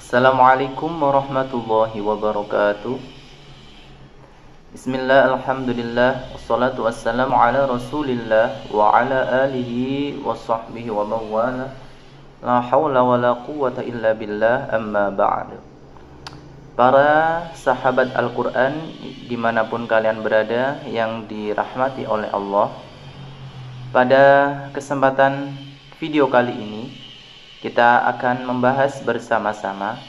Assalamualaikum warahmatullahi wabarakatuh. Bismillah, alhamdulillah, wassalatu wassalamu ala rasulillah wa ala alihi wa sahbihi wa mawala. La hawla wa la quwwata illa billah, amma ba'du. Para sahabat Al-Quran dimanapun kalian berada yang dirahmati oleh Allah, pada kesempatan video kali ini kita akan membahas bersama-sama,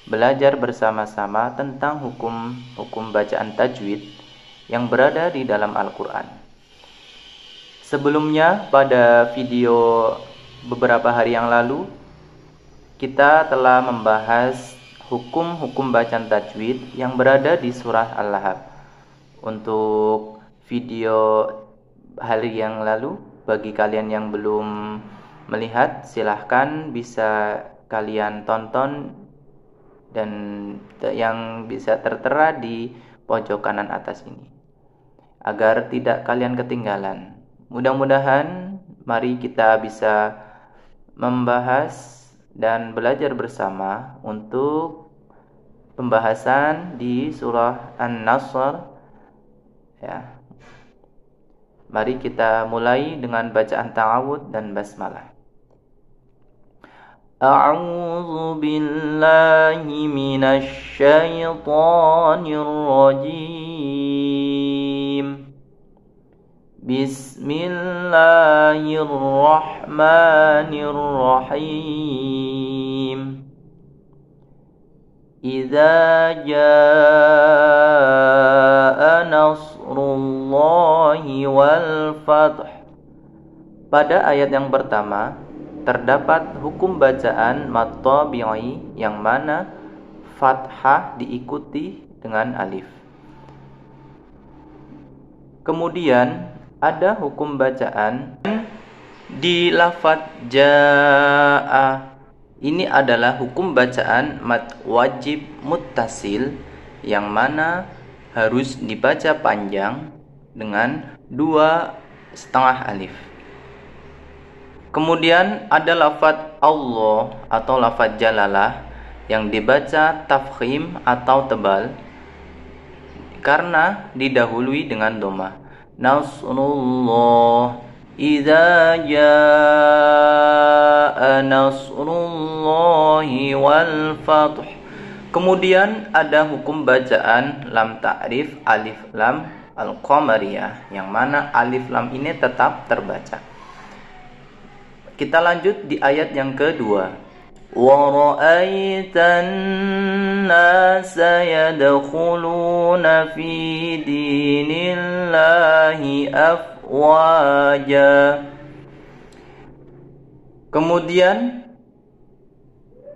belajar bersama-sama tentang hukum bacaan tajwid yang berada di dalam Al-Quran. Sebelumnya, pada video beberapa hari yang lalu, kita telah membahas hukum bacaan tajwid yang berada di surah Al-Lahab. Untuk video hari yang lalu, bagi kalian yang belum melihat, silahkan bisa kalian tonton dan yang bisa tertera di pojok kanan atas ini agar tidak kalian ketinggalan. Mudah-mudahan mari kita bisa membahas dan belajar bersama untuk pembahasan di surah An-Nasr, ya. Mari kita mulai dengan bacaan ta'awudz dan basmalah. A'udzu billahi minasy syaithanir rajim. Bismillahirrahmanirrahim. Idza jaa nasrullahi wal fath. Pada ayat yang pertama terdapat hukum bacaan mad tabi'i yang mana fathah diikuti dengan alif. Kemudian ada hukum bacaan di lafadz jaa. Ini adalah hukum bacaan mad wajib muttasil yang mana harus dibaca panjang dengan 2,5 alif. Kemudian ada lafadz Allah atau lafadz jalalah yang dibaca tafkhim atau tebal karena didahului dengan dhamma. Nasrullah, idza jaa nasrullahi wal fath. Kemudian ada hukum bacaan lam ta'rif alif lam al-qamariyah yang mana alif lam ini tetap terbaca. Kita lanjut di ayat yang kedua. Wa ra'aitan nasa yadkhuluna fi dinillahi afwaja. Kemudian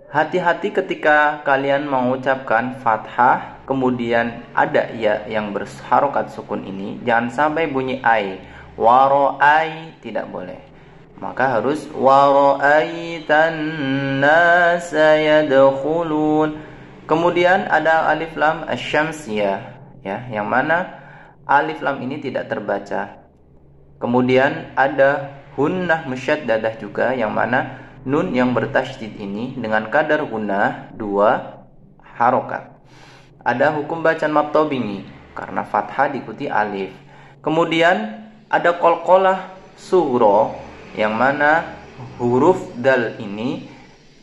hati-hati ketika kalian mengucapkan fathah kemudian ada ya yang berharokat sukun ini, jangan sampai bunyi ai. Wa ra'ai tidak boleh. Maka harus wa ra'aitan nasa yadkhulun. Kemudian ada alif lam asy-syamsiyah, ya, yang mana alif lam ini tidak terbaca. Kemudian ada hunnah musyaddadah juga yang mana nun yang bertasydid ini dengan kadar gunnah 2 harokat. Ada hukum bacaan mad tabi'i karena fathah diikuti alif. Kemudian ada qalqalah sughra yang mana huruf dal ini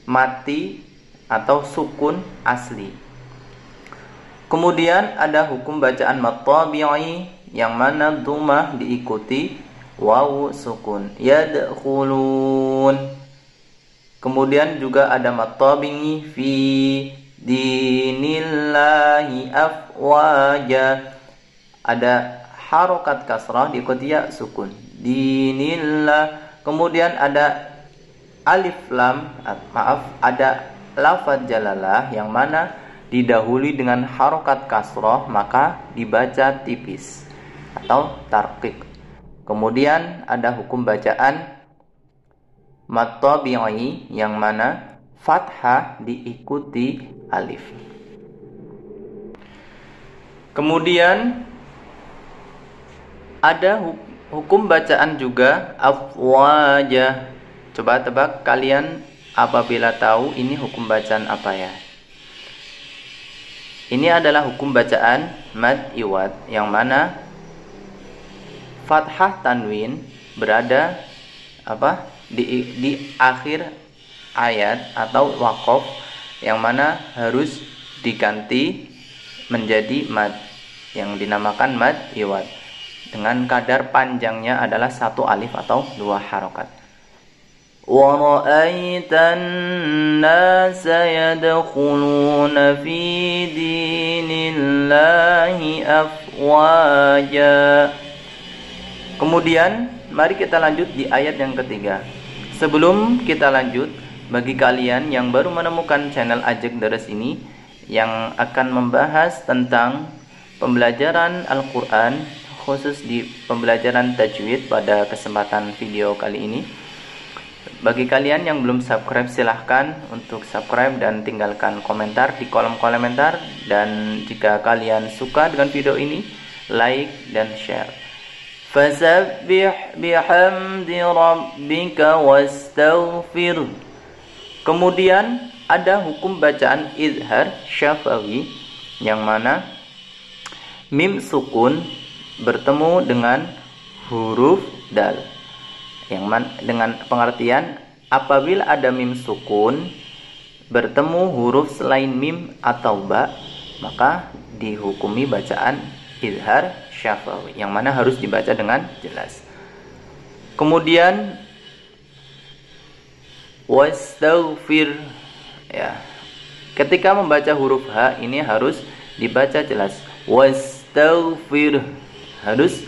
mati atau sukun asli. Kemudian ada hukum bacaan mad tabi'i yang mana dhammah diikuti wawu sukun yadkhulun. Kemudian juga ada mad tabi'i fi dinillahi afwaja. Ada harokat kasrah diikuti ya sukun dinillah. Kemudian ada alif lam, ada lafadz jalalah yang mana didahului dengan harokat kasrah maka dibaca tipis atau tarqiq. Kemudian ada hukum bacaan mad tabi'i yang mana fathah diikuti alif. Kemudian ada hukum bacaan juga afwaja. Coba tebak kalian apabila tahu ini hukum bacaan apa ya? Ini adalah hukum bacaan mad iwad, yang mana fathah tanwin berada di akhir ayat atau waqaf, yang mana harus diganti menjadi mad yang dinamakan mad iwad dengan kadar panjangnya adalah 1 alif atau 2 harokat. وَرَأَيْتَ النَّاسَ يَدْخُلُونَ فِي دِينِ اللَّهِ أَفْوَاجًا. Kemudian mari kita lanjut di ayat yang ketiga. Sebelum kita lanjut, bagi kalian yang baru menemukan channel Ajak Deres ini yang akan membahas tentang pembelajaran Al-Quran, khusus di pembelajaran tajwid pada kesempatan video kali ini. Bagi kalian yang belum subscribe, silahkan untuk subscribe dan tinggalkan komentar di kolom komentar. Dan jika kalian suka dengan video ini, like dan share. Fasabbih bihamdi rabbika wastaghfir. Kemudian ada hukum bacaan izhar syafawi, yang mana mim sukun bertemu dengan huruf dal, yang dengan pengertian apabila ada mim sukun bertemu huruf selain mim atau ba, maka dihukumi bacaan izhar syafawi, yang mana harus dibaca dengan jelas. Kemudian wastaghfir, ya, ketika membaca huruf H ini harus dibaca jelas. Wastaghfir, harus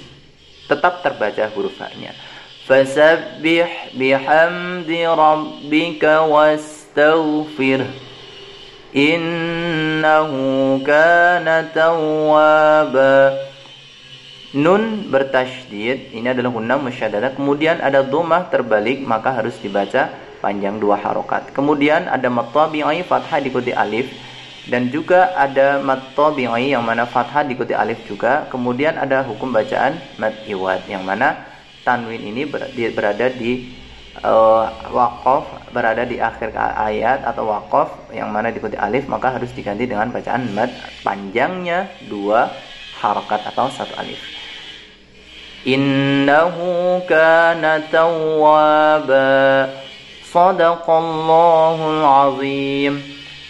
tetap terbaca huruf H-nya. Fasabbih bihamdi rabbika wastaghfir innahu kana tawwaba. Nun bertasydid, ini adalah gunnah musyaddadah. Kemudian ada dhammah terbalik, maka harus dibaca panjang 2 harokat. Kemudian ada mad tabi'i, fathah diikuti alif, dan juga ada mad tabi'i yang mana fathah diikuti alif juga. Kemudian ada hukum bacaan mad iwad, yang mana tanwin ini berada di waqaf, berada di akhir ayat atau waqaf yang mana diikuti alif, maka harus diganti dengan bacaan mad panjangnya 2 harokat atau 1 alif. Innahu kana tawwaba. Shadaqallahul azim.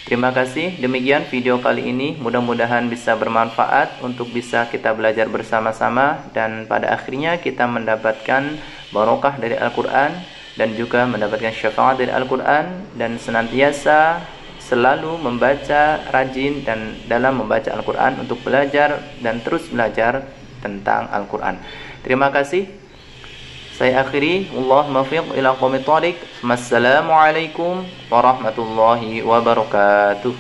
Terima kasih. Demikian video kali ini. Mudah-mudahan bisa bermanfaat untuk bisa kita belajar bersama-sama, dan pada akhirnya kita mendapatkan barokah dari Al-Quran dan juga mendapatkan syafaat dari Al-Quran, dan senantiasa selalu membaca rajin dan dalam membaca Al-Quran untuk belajar dan terus belajar tentang Al-Quran. Terima kasih. Saya akhiri. Allah muwaffiq ila aqwamit thoriq. Wassalamualaikum warahmatullahi wabarakatuh.